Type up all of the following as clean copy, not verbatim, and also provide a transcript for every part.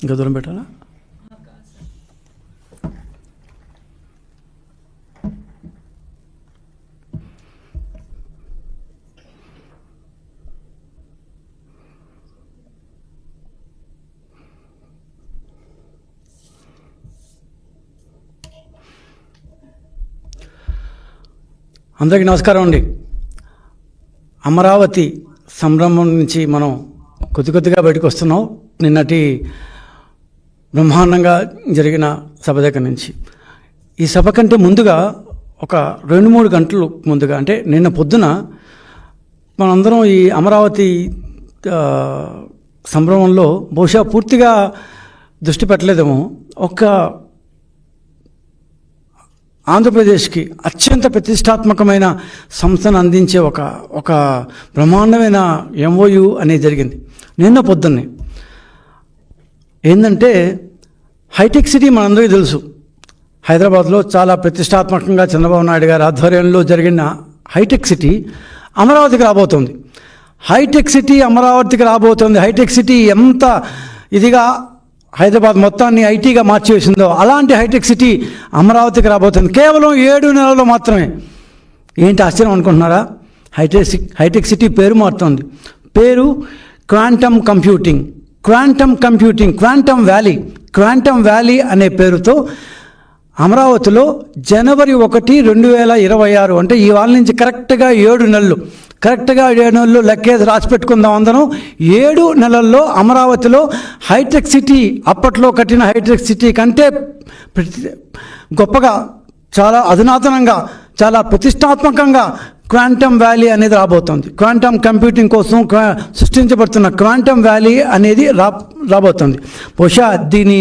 ఇంకా దూరం పెట్టాలా? అందరికీ నమస్కారం అండి. అమరావతి సంరంభం నుంచి మనం కొద్దిగా బయటకు వస్తున్నాం. నిన్నటి బ్రహ్మాండంగా జరిగిన సభ దగ్గర నుంచి ఈ సభ కంటే ముందుగా ఒక 2-3 గంటలు ముందుగా, అంటే నిన్న పొద్దున మనందరం ఈ అమరావతి సంభ్రమంలో బహుశా పూర్తిగా దృష్టి పెట్టలేదేమో. ఒక ఆంధ్రప్రదేశ్కి అత్యంత ప్రతిష్టాత్మకమైన సంస్థను అందించే ఒక బ్రహ్మాండమైన MOU అనేది జరిగింది నిన్న పొద్దున్నే. ఏంటంటే హైటెక్ సిటీ మనందరికీ తెలుసు. హైదరాబాద్లో చాలా ప్రతిష్టాత్మకంగా చంద్రబాబు నాయుడు గారి ఆధ్వర్యంలో జరిగిన హైటెక్ సిటీ అమరావతికి రాబోతుంది. హైటెక్ సిటీ అమరావతికి రాబోతుంది. హైటెక్ సిటీ ఎంత ఇదిగా హైదరాబాద్ మొత్తాన్ని ఐటీగా మార్చివేసిందో అలాంటి హైటెక్ సిటీ అమరావతికి రాబోతుంది. కేవలం 7 నెలల్లో మాత్రమే. ఏంటి ఆశ్చర్యం అనుకుంటున్నారా? హైటెక్ సిటీ పేరు మారుతుంది. పేరు క్వాంటమ్ కంప్యూటింగ్, క్వాంటమ్ వ్యాలీ అనే పేరుతో అమరావతిలో జనవరి 1, 2026 అంటే ఈ వాళ్ళ నుంచి కరెక్ట్గా 7 నెలలు లెక్కేసి రాసి పెట్టుకుందాం అందరం. 7 నెలల్లో అమరావతిలో హైటెక్ సిటీ, అప్పట్లో కట్టిన హైటెక్ సిటీ కంటే గొప్పగా, చాలా అధునాతనంగా, చాలా ప్రతిష్టాత్మకంగా క్వాంటమ్ వ్యాలీ అనేది రాబోతుంది. క్వాంటమ్ కంప్యూటింగ్ కోసం సృష్టించబడుతున్న క్వాంటమ్ వ్యాలీ అనేది రాబోతుంది. బహుశా దీని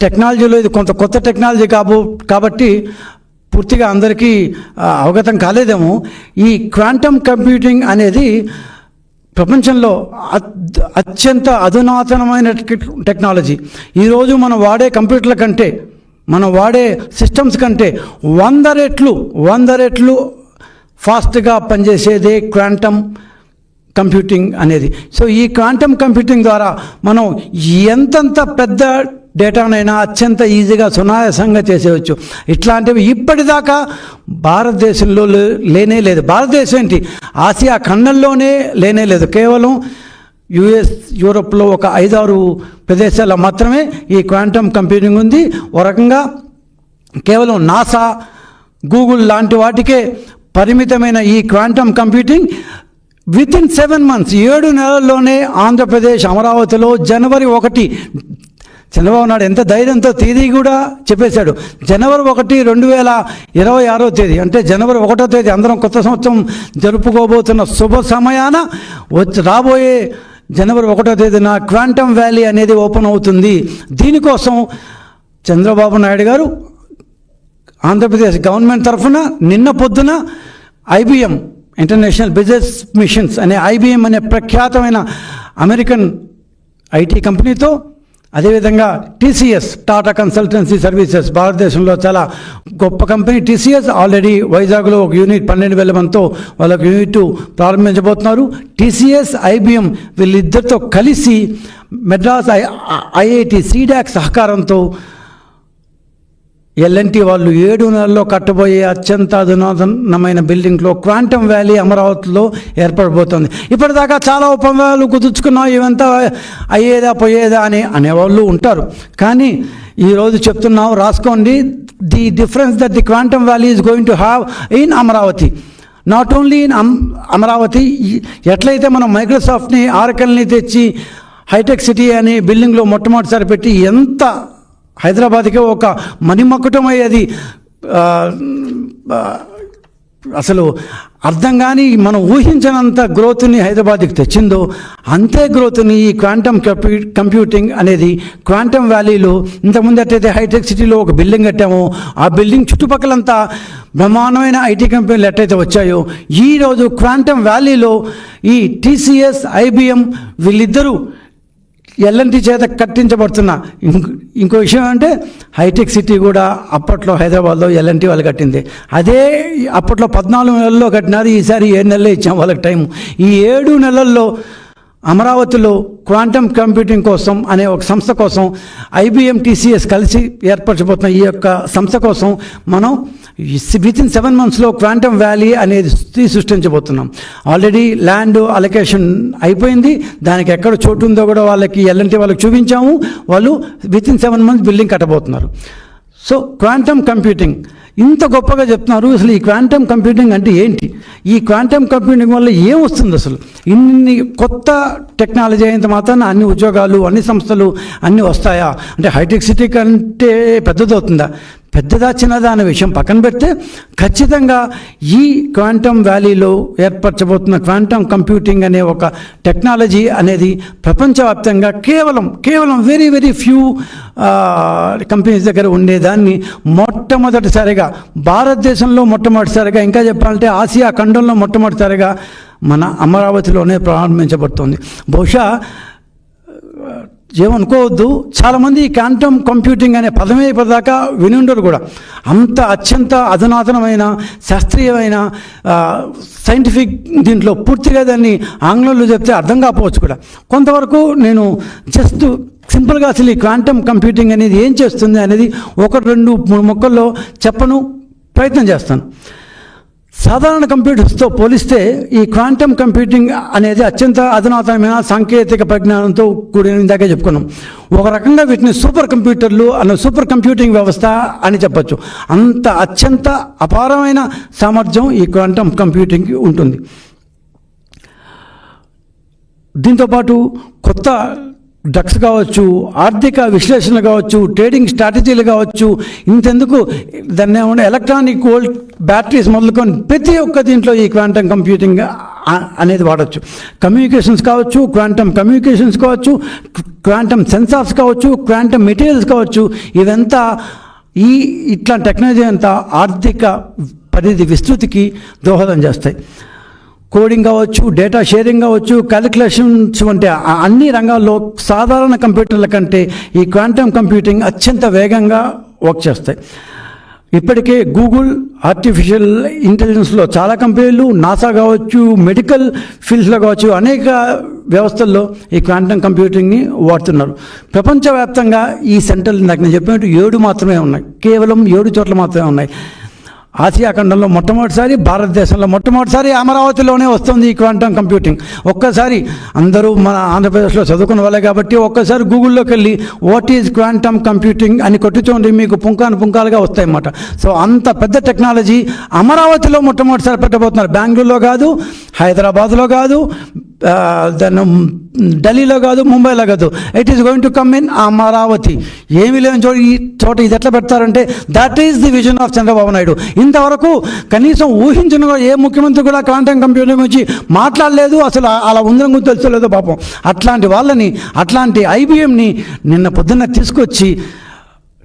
టెక్నాలజీలో ఇది కొత్త టెక్నాలజీ కాబట్టి పూర్తిగా అందరికీ అవగతం కాలేదేమో. ఈ క్వాంటమ్ కంప్యూటింగ్ అనేది ప్రపంచంలో అత్యంత అధునాతనమైన టెక్నాలజీ. ఈరోజు మనం వాడే కంప్యూటర్ల కంటే, మనం వాడే సిస్టమ్స్ కంటే 100 రెట్లు ఫాస్ట్గా పనిచేసేదే క్వాంటమ్ కంప్యూటింగ్ అనేది. సో ఈ క్వాంటమ్ కంప్యూటింగ్ ద్వారా మనం ఎంతంత పెద్ద డేటానైనా అత్యంత ఈజీగా సునాయాసంగా చేసేయచ్చు. ఇట్లాంటివి ఇప్పటిదాకా భారతదేశంలో లేనే లేదు. భారతదేశం ఏంటి, ఆసియా ఖండంలోనే లేనే లేదు. కేవలం US, యూరోప్లో ఒక 5-6 ప్రదేశాల్లో మాత్రమే ఈ క్వాంటమ్ కంప్యూటింగ్ ఉంది. ఒక రకంగా కేవలం నాసా, గూగుల్ లాంటి వాటికే పరిమితమైన ఈ క్వాంటమ్ కంప్యూటింగ్ వితిన్ 7 months 7 నెలల్లోనే ఆంధ్రప్రదేశ్ అమరావతిలో జనవరి 1, చంద్రబాబు నాయుడు ఎంత ధైర్యంతో తేదీ కూడా చెప్పేశాడు. జనవరి 1, 2026 అంటే జనవరి 1 అందరం కొత్త సంవత్సరం జరుపుకోబోతున్న శుభ సమయాన రాబోయే జనవరి 1 క్వాంటమ్ వ్యాలీ అనేది ఓపెన్ అవుతుంది. దీనికోసం చంద్రబాబు నాయుడు గారు ఆంధ్రప్రదేశ్ గవర్నమెంట్ తరఫున నిన్న పొద్దున IBM, ఇంటర్నేషనల్ బిజినెస్ మిషన్స్ అనే IBM అనే ప్రఖ్యాతమైన అమెరికన్ IT కంపెనీతో, అదేవిధంగా TCS, టాటా కన్సల్టెన్సీ సర్వీసెస్, భారతదేశంలో చాలా గొప్ప కంపెనీ TCS ఆల్రెడీ వైజాగ్లో ఒక యూనిట్ 12,000 మందితో వాళ్ళకు యూనిట్ ప్రారంభించబోతున్నారు. TCS, IBM వీళ్ళిద్దరితో కలిసి మెడ్రాస్ IIT CDAC సహకారంతో L&T వాళ్ళు 7 నెలల్లో కట్టబోయే అత్యంత అధునాతనమైన బిల్డింగ్లో క్వాంటమ్ వ్యాలీ అమరావతిలో ఏర్పడబోతోంది. ఇప్పటిదాకా చాలా ఒప్పందాలు కుదుర్చుకున్నాం, ఇవంతా పోయేదా అనేవాళ్ళు ఉంటారు. కానీ ఈరోజు చెప్తున్నాం, రాసుకోండి. The difference that the quantum valley is going to have in Amaravati, not only in Amaravati. ఎట్లయితే మనం మైక్రోసాఫ్ట్ని, ఆరకల్ని తెచ్చి హైటెక్ సిటీ అని బిల్డింగ్లో మొట్టమొదటిసారి పెట్టి ఎంత హైదరాబాద్కి ఒక మణిమకుటమయ్యేది, అసలు అర్థం కానీ మనం ఊహించినంత గ్రోత్ని హైదరాబాద్కి తెచ్చిందో అంతే గ్రోత్ని ఈ క్వాంటమ్ కంప్యూటింగ్ అనేది క్వాంటమ్ వ్యాలీలో, ఇంతకుముందు ఎట్టయితే హైటెక్ సిటీలో ఒక బిల్డింగ్ కట్టామో ఆ బిల్డింగ్ చుట్టుపక్కలంతా బ్రహ్మాండమైన IT కంపెనీలు ఎట్టయితే వచ్చాయో, ఈరోజు క్వాంటమ్ వ్యాలీలో ఈ TCS, IBM వీళ్ళిద్దరూ L&T చేత కట్టించబడుతున్న ఇంకో విషయం అంటే హైటెక్ సిటీ కూడా అప్పట్లో హైదరాబాద్లో L&T వాళ్ళు కట్టింది. అదే అప్పట్లో 14 నెలల్లో కట్టినారు, ఈసారి 7 నెలలే ఇచ్చాం వాళ్ళకి టైం. ఈ 7 నెలల్లో అమరావతిలో క్వాంటమ్ కంప్యూటింగ్ కోసం అనే ఒక సంస్థ కోసం IBM TCS కలిసి ఏర్పరచబోతున్న ఈ యొక్క సంస్థ కోసం మనం వితిన్ 7 monthsలో క్వాంటమ్ వ్యాలీ అనేది సృష్టించబోతున్నాం. ఆల్రెడీ ల్యాండ్ అలొకేషన్ అయిపోయింది. దానికి ఎక్కడ చోటు ఉందో కూడా వాళ్ళకి L&T వాళ్ళకి చూపించాము. వాళ్ళు వితిన్ 7 months బిల్డింగ్ కట్టబోతున్నారు. సో క్వాంటమ్ కంప్యూటింగ్ ఇంత గొప్పగా చెప్తున్నారు. అసలు ఈ క్వాంటమ్ కంప్యూటింగ్ అంటే ఏంటి, ఈ క్వాంటమ్ కంప్యూటింగ్ వల్ల ఏం వస్తుంది, అసలు ఇన్ని కొత్త టెక్నాలజీ అయినంత మాత్రాన అన్ని ఉద్యోగాలు అన్ని సంస్థలు అన్నీ వస్తాయా అంటే హైటెక్ సిటీ కంటే పెద్దదవుతుందా, పెద్దదా చిన్నదా అనే విషయం పక్కన పెడితే ఖచ్చితంగా ఈ క్వాంటమ్ వ్యాలీలో ఏర్పరచబోతున్న క్వాంటమ్ కంప్యూటింగ్ అనే ఒక టెక్నాలజీ అనేది ప్రపంచవ్యాప్తంగా కేవలం వెరీ వెరీ ఫ్యూ కంపెనీస్ దగ్గర ఉండేదాన్ని మొట్టమొదటిసారిగా భారతదేశంలో మొట్టమొదటిసారిగా, ఇంకా చెప్పాలంటే ఆసియా ఖండంలో మొట్టమొదటిసారిగా మన అమరావతిలోనే ప్రారంభించబడుతుంది. బహుశా ఏమనుకోవద్దు, చాలామంది ఈ క్వాంటమ్ కంప్యూటింగ్ అనే పదమే ఇప్పటిదాకా విని ఉండరు కూడా. అంత అత్యంత అధునాతనమైన శాస్త్రీయమైన సైంటిఫిక్ దీంట్లో పూర్తిగా దాన్ని ఆంగ్లంలో చెప్తే అర్థం కాకపోవచ్చు కూడా. కొంతవరకు నేను జస్ట్ సింపుల్గా అసలు ఈ క్వాంటమ్ కంప్యూటింగ్ అనేది ఏం చేస్తుంది అనేది 1-2-3 ముక్కల్లో చెప్పను ప్రయత్నం చేస్తాను. సాధారణ కంప్యూటర్స్తో పోలిస్తే ఈ క్వాంటమ్ కంప్యూటింగ్ అనేది అత్యంత అధునాతనమైన సాంకేతిక పరిజ్ఞానంతో కూడిన, ఇందాకే చెప్పుకున్నాం. ఒక రకంగా వీటిని సూపర్ కంప్యూటర్లు సూపర్ కంప్యూటింగ్ వ్యవస్థ అని చెప్పచ్చు. అంత అత్యంత అపారమైన సామర్థ్యం ఈ క్వాంటమ్ కంప్యూటింగ్కి ఉంటుంది. దీంతోపాటు కొత్త డ్రగ్స్ కావచ్చు, ఆర్థిక విశ్లేషణ కావచ్చు, ట్రేడింగ్ స్ట్రాటజీలు కావచ్చు, ఇంతెందుకు దాన్ని ఏమన్నా ఎలక్ట్రానిక్ వోల్ట్ బ్యాటరీస్ మొదలుకొని ప్రతి ఒక్క దీంట్లో ఈ క్వాంటమ్ కంప్యూటింగ్ అనేది వాడచ్చు. కమ్యూనికేషన్స్ కావచ్చు, క్వాంటమ్ కమ్యూనికేషన్స్ కావచ్చు, క్వాంటమ్ సెన్సార్స్ కావచ్చు, క్వాంటమ్ మెటీరియల్స్ కావచ్చు, ఇదంతా ఇట్లాంటి టెక్నాలజీ అంతా ఆర్థిక పరిధి విస్తృతికి దోహదం చేస్తాయి. కోడింగ్ కావచ్చు, డేటా షేరింగ్ కావచ్చు, క్యాలిక్యులేషన్స్ వంటి అన్ని రంగాల్లో సాధారణ కంప్యూటర్ల కంటే ఈ క్వాంటమ్ కంప్యూటింగ్ అత్యంత వేగంగా వర్క్ చేస్తాయి. ఇప్పటికే గూగుల్, ఆర్టిఫిషియల్ ఇంటెలిజెన్స్లో చాలా కంపెనీలు, నాసా కావచ్చు, మెడికల్ ఫీల్డ్స్లో కావచ్చు, అనేక వ్యవస్థల్లో ఈ క్వాంటమ్ కంప్యూటింగ్ని వాడుతున్నారు. ప్రపంచవ్యాప్తంగా ఈ సెంటర్లు నాకు నేను చెప్పినట్టు 7 మాత్రమే ఉన్నాయి, కేవలం 7 చోట్ల మాత్రమే ఉన్నాయి. ఆసియా ఖండంలో మొట్టమొదటిసారి, భారతదేశంలో మొట్టమొదటిసారి అమరావతిలోనే వస్తుంది ఈ క్వాంటమ్ కంప్యూటింగ్. ఒక్కసారి అందరూ మన ఆంధ్రప్రదేశ్లో చదువుకున్న వాళ్ళే కాబట్టి ఒక్కసారి గూగుల్లోకి వెళ్ళి వాట్ ఈజ్ క్వాంటమ్ కంప్యూటింగ్ అని కొట్టి చూడండి, మీకు పుంకాలుగా వస్తాయన్నమాట. సో అంత పెద్ద టెక్నాలజీ అమరావతిలో మొట్టమొదటిసారి పెట్టబోతున్నారు. బెంగళూరులో కాదు, హైదరాబాద్లో కాదు, దాన్ని ఢిల్లీలో కాదు, ముంబైలో కాదు, it is going to come in Amaravati. ఏమీ లేని చోట ఇది ఎట్లా పెడతారంటే that is the vision of Chandrababu Naidu. ఇంతవరకు కనీసం ఊహించిన ఏ ముఖ్యమంత్రి కూడా క్వాంటమ్ కంప్యూటింగ్ గురించి మాట్లాడలేదు, అసలు అలా ఉందని గురించి తెలుసలేదో పాపం. అట్లాంటి వాళ్ళని, అట్లాంటి IBMని నిన్న పొద్దున్న తీసుకొచ్చి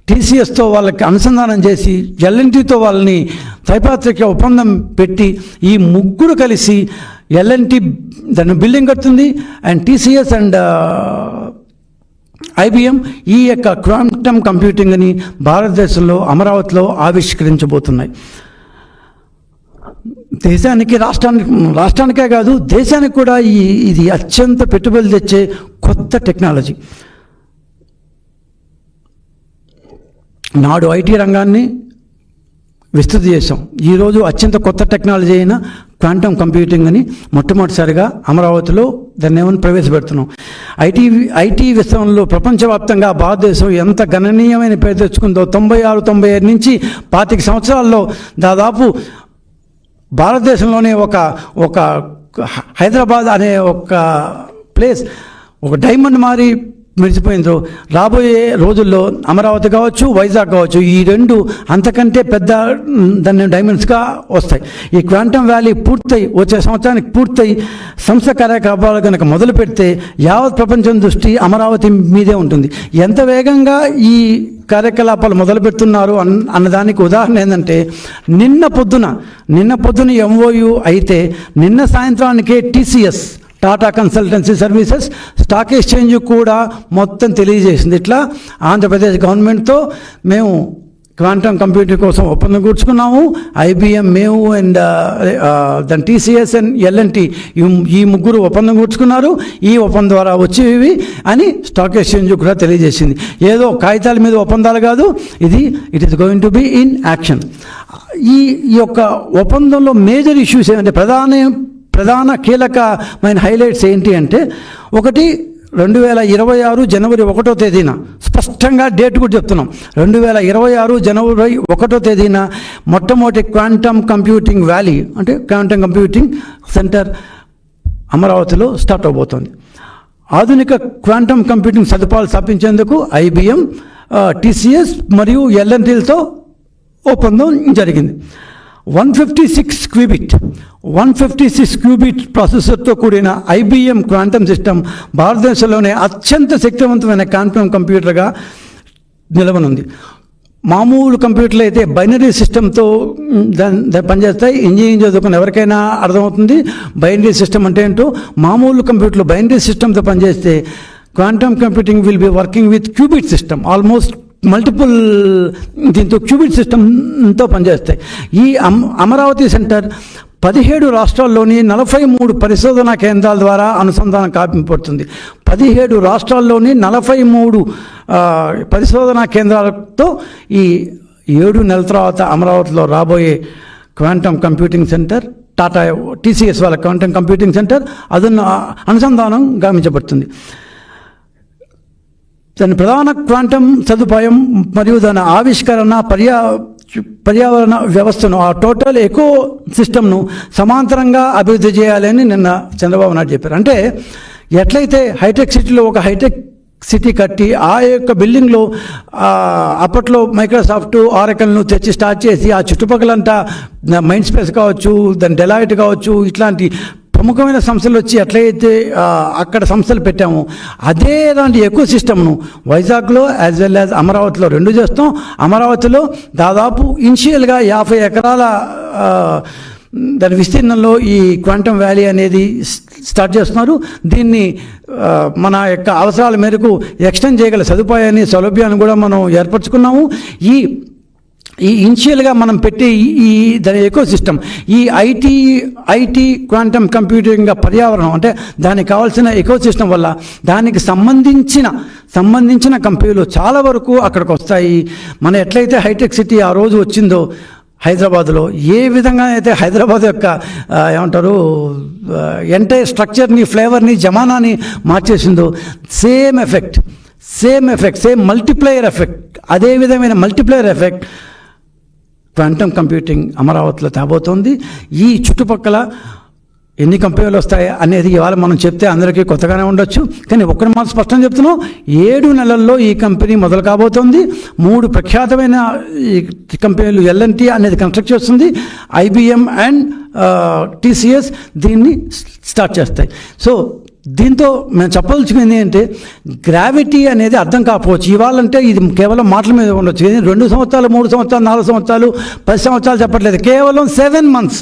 TCSతో వాళ్ళకి అనుసంధానం చేసి L&Tతో వాళ్ళని త్రైపాత్రిక ఒప్పందం పెట్టి ఈ ముగ్గురు కలిసి L&T దాన్ని బిల్డింగ్ కడుతుంది అండ్ TCS అండ్ IBM ఈ యొక్క క్వాంటమ్ కంప్యూటింగ్ని భారతదేశంలో అమరావతిలో ఆవిష్కరించబోతున్నాయి. దేశానికి, రాష్ట్రానికే కాదు దేశానికి కూడా ఇది అత్యంత పెట్టుబడులు తెచ్చే కొత్త టెక్నాలజీ. నాడు IT రంగాన్ని విస్తృతి చేసాం. ఈరోజు అత్యంత కొత్త టెక్నాలజీ అయిన క్వాంటమ్ కంప్యూటింగ్ అని మొట్టమొదటిసారిగా అమరావతిలో దాన్ని ఏమని ప్రవేశపెడుతున్నాం. ఐటీ విస్తరణలో ప్రపంచవ్యాప్తంగా భారతదేశం ఎంత గణనీయమైన పేరు తెచ్చుకుందో 96-95 నుంచి 25 సంవత్సరాల్లో దాదాపు భారతదేశంలోనే ఒక హైదరాబాద్ అనే ఒక ప్లేస్ ఒక డైమండ్ మారి మెరిసిపోయిందో, రాబోయే రోజుల్లో అమరావతి కావచ్చు, వైజాగ్ కావచ్చు, ఈ 2 అంతకంటే పెద్ద దాన్ని డైమండ్స్గా వస్తాయి. ఈ క్వాంటమ్ వ్యాలీ పూర్తయి వచ్చే సంవత్సరానికి పూర్తయి సంస్థ కార్యకలాపాలు కనుక మొదలు పెడితే యావత్ ప్రపంచం దృష్టి అమరావతి మీదే ఉంటుంది. ఎంత వేగంగా ఈ కార్యకలాపాలు మొదలు పెడుతున్నారు అన్నదానికి ఉదాహరణ ఏంటంటే నిన్న పొద్దున MOU అయితే నిన్న సాయంత్రానికే TCS, Tata consultancy services, stock exchange కూడా మొత్తం తెలియజేసింది. ఇట్లా ఆంధ్రప్రదేశ్ గవర్నమెంట్తో మేము క్వాంటమ్ కంప్యూటింగ్ కోసం ఒప్పందం కూర్చుకున్నాము. IBM, మేము అండ్ దాని TCS అండ్ L&T ఈ ముగ్గురు ఒప్పందం కూర్చుకున్నారు. ఈ ఒప్పందం ద్వారా వచ్చేవి అని స్టాక్ ఎక్స్చేంజ్ కూడా తెలియజేసింది. ఏదో కాగితాల మీద ఒప్పందాలు కాదు, it is going to be in action. ఈ యొక్క ఒప్పందంలో మేజర్ ఇష్యూస్ ఏమంటే ప్రధాన కీలకమైన హైలైట్స్ ఏంటి అంటే, ఒకటి 2026 జనవరి 1వ తేదీన, స్పష్టంగా డేట్ కూడా చెప్తున్నాం, 2026 జనవరి 1వ తేదీన మొట్టమొదటి క్వాంటమ్ కంప్యూటింగ్ వ్యాలీ అంటే క్వాంటమ్ కంప్యూటింగ్ సెంటర్ అమరావతిలో స్టార్ట్ అవబోతోంది. ఆధునిక క్వాంటమ్ కంప్యూటింగ్ సదుపాయాలు స్థాపించేందుకు IBM, TCS మరియు L&Tలతో ఒప్పందం జరిగింది. 156 క్యూబిట్ ప్రాసెసర్తో కూడిన IBM క్వాంటమ్ సిస్టమ్ భారతదేశంలోనే అత్యంత శక్తివంతమైన క్వాంటమ్ కంప్యూటర్గా నిలవనుంది. మామూలు కంప్యూటర్లు అయితే బైనరీ సిస్టమ్తో దాని పనిచేస్తాయి. ఇంజనీరింగ్ చదువుకున్న ఎవరికైనా అర్థమవుతుంది బైనరీ సిస్టమ్ అంటే ఏంటో. మామూలు కంప్యూటర్లు బైనరీ సిస్టమ్తో పనిచేస్తే quantum computing will be working with qubit system, almost multiple దీంతో క్యూబిట్ సిస్టమ్తో పనిచేస్తాయి. ఈ అమరావతి సెంటర్ 17 రాష్ట్రాల్లోని 43 పరిశోధనా కేంద్రాల ద్వారా అనుసంధానం కాపింపడుతుంది. 17 రాష్ట్రాల్లోని 43 పరిశోధనా కేంద్రాలతో ఈ 7 నెలల తర్వాత అమరావతిలో రాబోయే quantum computing centre, Tata TCS వాళ్ళ క్వాంటమ్ కంప్యూటింగ్ సెంటర్ అనుసంధానం గావించబడుతుంది. దాని ప్రధాన క్వాంటమ్ సదుపాయం మరియు దాని ఆవిష్కరణ పర్యావరణ వ్యవస్థను, ఆ టోటల్ ఎకో సిస్టమ్ను సమాంతరంగా అభివృద్ధి చేయాలని నిన్న చంద్రబాబు నాయుడు చెప్పారు. అంటే ఎట్లయితే హైటెక్ సిటీలో ఒక హైటెక్ సిటీ కట్టి ఆ యొక్క బిల్డింగ్లో అప్పట్లో మైక్రోసాఫ్ట్, ఆరకల్ను తెచ్చి స్టార్ట్ చేసి ఆ చుట్టుపక్కలంతా మైండ్ స్పేస్ కావచ్చు, దాని డెలాయిట్ కావచ్చు, ఇట్లాంటి ప్రముఖమైన సంస్థలు వచ్చి ఎట్లయితే అక్కడ సంస్థలు పెట్టామో అదే లాంటి ఎకో సిస్టమ్ను వైజాగ్లో యాజ్ వెల్ యాజ్ అమరావతిలో 2 చేస్తాం. అమరావతిలో దాదాపు ఇనిషియల్గా 50 ఎకరాల దాని విస్తీర్ణంలో ఈ క్వాంటమ్ వ్యాలీ అనేది స్టార్ట్ చేస్తున్నారు. దీన్ని మన యొక్క అవసరాల మేరకు ఎక్స్టెండ్ చేయగల సౌలభ్యాన్ని కూడా మనం ఏర్పరచుకున్నాము. ఈ ఇనిషియల్గా మనం పెట్టే ఈ దాని ఎకో సిస్టమ్, ఈ ఐటీ క్వాంటమ్ కంప్యూటింగ్ పర్యావరణం అంటే దానికి కావాల్సిన ఎకో సిస్టమ్ వల్ల దానికి సంబంధించిన కంపెనీలు చాలా వరకు అక్కడికి వస్తాయి. మన ఎట్లయితే హైటెక్ సిటీ ఆ రోజు వచ్చిందో హైదరాబాద్లో, ఏ విధంగా అయితే హైదరాబాద్ యొక్క ఏమంటారు ఎంటైర్ స్ట్రక్చర్ని, ఫ్లేవర్ని, జమానాని మార్చేసిందో సేమ్ మల్టిప్లయర్ ఎఫెక్ట్, అదే విధమైన మల్టిప్లయర్ ఎఫెక్ట్ క్వాంటమ్ కంప్యూటింగ్ అమరావతిలో తేబోతోంది. ఈ చుట్టుపక్కల ఎన్ని కంపెనీలు వస్తాయి అనేది ఇవాళ మనం చెప్తే అందరికీ కొత్తగానే ఉండొచ్చు, కానీ ఒక్కటి మాత్రం స్పష్టంగా చెప్తున్నాం, 7 నెలల్లో ఈ కంపెనీ మొదలు కాబోతోంది. 3 ప్రఖ్యాతమైన ఈ కంపెనీలు L&T అనేది కన్స్ట్రక్ట్ చేస్తుంది, IBM అండ్ TCS దీన్ని స్టార్ట్ చేస్తాయి. సో దీంతో మేము చెప్పాల్సింది ఏంటంటే, గ్రావిటీ అనేది అర్థం కాకపోవచ్చు ఇవాళంటే, ఇది కేవలం మాటల మీద ఉండొచ్చు. 2 సంవత్సరాలు, 3 సంవత్సరాలు, 4 సంవత్సరాలు, 10 సంవత్సరాలు చెప్పట్లేదు, కేవలం 7 months,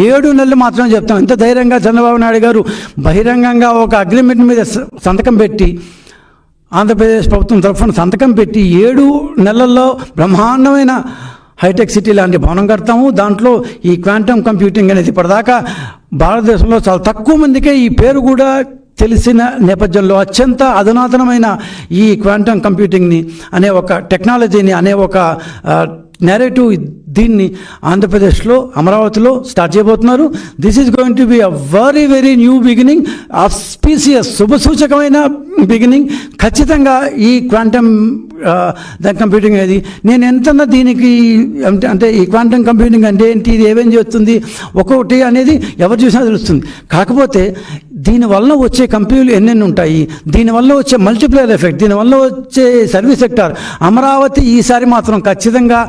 7 నెలలు మాత్రమే చెప్తాం. ఇంత ధైర్యంగా చంద్రబాబు నాయుడు గారు బహిరంగంగా ఒక అగ్రిమెంట్ మీద సంతకం పెట్టి, ఆంధ్రప్రదేశ్ ప్రభుత్వం తరఫున సంతకం పెట్టి 7 నెలల్లో బ్రహ్మాండమైన హైటెక్ సిటీ లాంటి భవనం కడతాము. దాంట్లో ఈ క్వాంటమ్ కంప్యూటింగ్ అనేది ఇప్పటిదాకా భారతదేశంలో చాలా తక్కువ మందికే ఈ పేరు కూడా తెలిసిన నేపథ్యంలో అత్యంత అధునాతనమైన ఈ క్వాంటమ్ కంప్యూటింగ్ని అనే ఒక టెక్నాలజీని, అనే ఒక నేరేటివ్, దీన్ని ఆంధ్రప్రదేశ్లో అమరావతిలో స్టార్ట్ చేయబోతున్నారు. This is going to be a very new beginning, auspicious, శుభసూచకమైన బిగినింగ్. ఖచ్చితంగా ఈ క్వాంటమ్ కంప్యూటింగ్ అనేది నేను ఎంతన్నా దీనికి అంటే ఈ క్వాంటమ్ కంప్యూటింగ్ అంటే ఏంటి, ఇది ఏమేం చేస్తుంది ఒక్కొక్కటి అనేది ఎవరు చూసినా తెలుస్తుంది. కాకపోతే దీనివల్ల వచ్చే కంపెనీలు ఎన్నెన్ని ఉంటాయి, దీనివల్ల వచ్చే మల్టిప్లయర్ ఎఫెక్ట్, దీనివల్ల వచ్చే సర్వీస్ సెక్టార్, అమరావతి ఈసారి మాత్రం ఖచ్చితంగా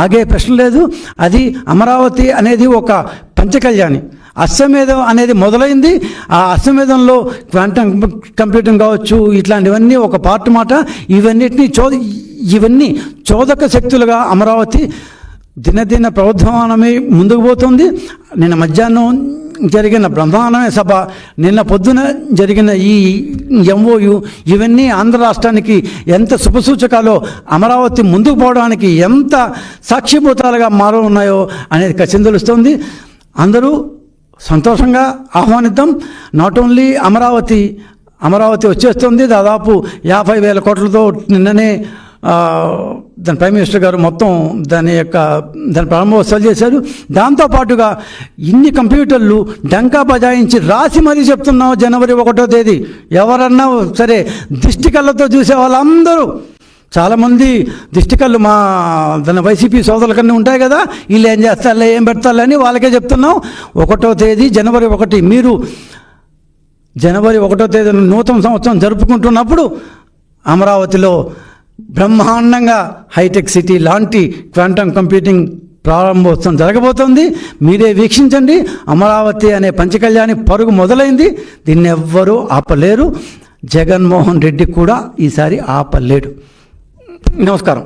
ఆగే ప్రశ్న లేదు. అది అమరావతి అనేది ఒక పంచకళ్యాణి. అశ్వమేధం అనేది మొదలైంది. ఆ అశ్వమేధంలో క్వాంటమ్ కంప్యూటింగ్ కావచ్చు, ఇట్లాంటివన్నీ ఒక పార్ట్ మాట. ఇవన్నీ చోదక శక్తులుగా అమరావతి దినదిన ప్రవర్ధమానమై ముందుకు పోతుంది. నిన్న మధ్యాహ్నం జరిగిన బ్రహ్మాండమైన సభ, నిన్న పొద్దున జరిగిన ఈ ఎంఓయు, ఇవన్నీ ఆంధ్ర రాష్ట్రానికి ఎంత శుభసూచకాలో, అమరావతి ముందుకు పోవడానికి ఎంత సాక్షిభూతాలుగా మారున్నాయో అనేది ఖచ్చితంగా తెలుస్తుంది. అందరూ సంతోషంగా ఆహ్వానిద్దాం. నాట్ ఓన్లీ అమరావతి వచ్చేస్తుంది. దాదాపు 50,000 కోట్లతో నిన్ననే దాని ప్రైమ్ మినిస్టర్ గారు మొత్తం దాని ప్రారంభోత్సవాలు చేశారు. దాంతోపాటుగా ఇన్ని కంప్యూటర్లు డంకా బజాయించి రాసి మరీ చెప్తున్నాం, జనవరి 1వ తేదీ ఎవరన్నా సరే దిష్టి కళ్ళతో చూసే వాళ్ళందరూ, చాలామంది దిష్టి కళ్ళు మా దాని వైసీపీ సోదరుల కన్నా ఉంటాయి కదా, వీళ్ళు ఏం చేస్తారులే ఏం పెడతారులే అని వాళ్ళకే చెప్తున్నాం. 1వ తేదీ జనవరి 1, మీరు జనవరి 1వ తేదీ నూతన సంవత్సరం జరుపుకుంటున్నప్పుడు అమరావతిలో బ్రహ్మాండంగా హైటెక్ సిటీ లాంటి క్వాంటమ్ కంప్యూటింగ్ ప్రారంభోత్సవం జరగబోతోంది. మీరే వీక్షించండి. అమరావతి అనే పంచకళ్యాణి పరుగు మొదలైంది. దీన్ని ఎవ్వరూ ఆపలేరు. జగన్మోహన్ రెడ్డి కూడా ఈసారి ఆపలేడు. నమస్కారం.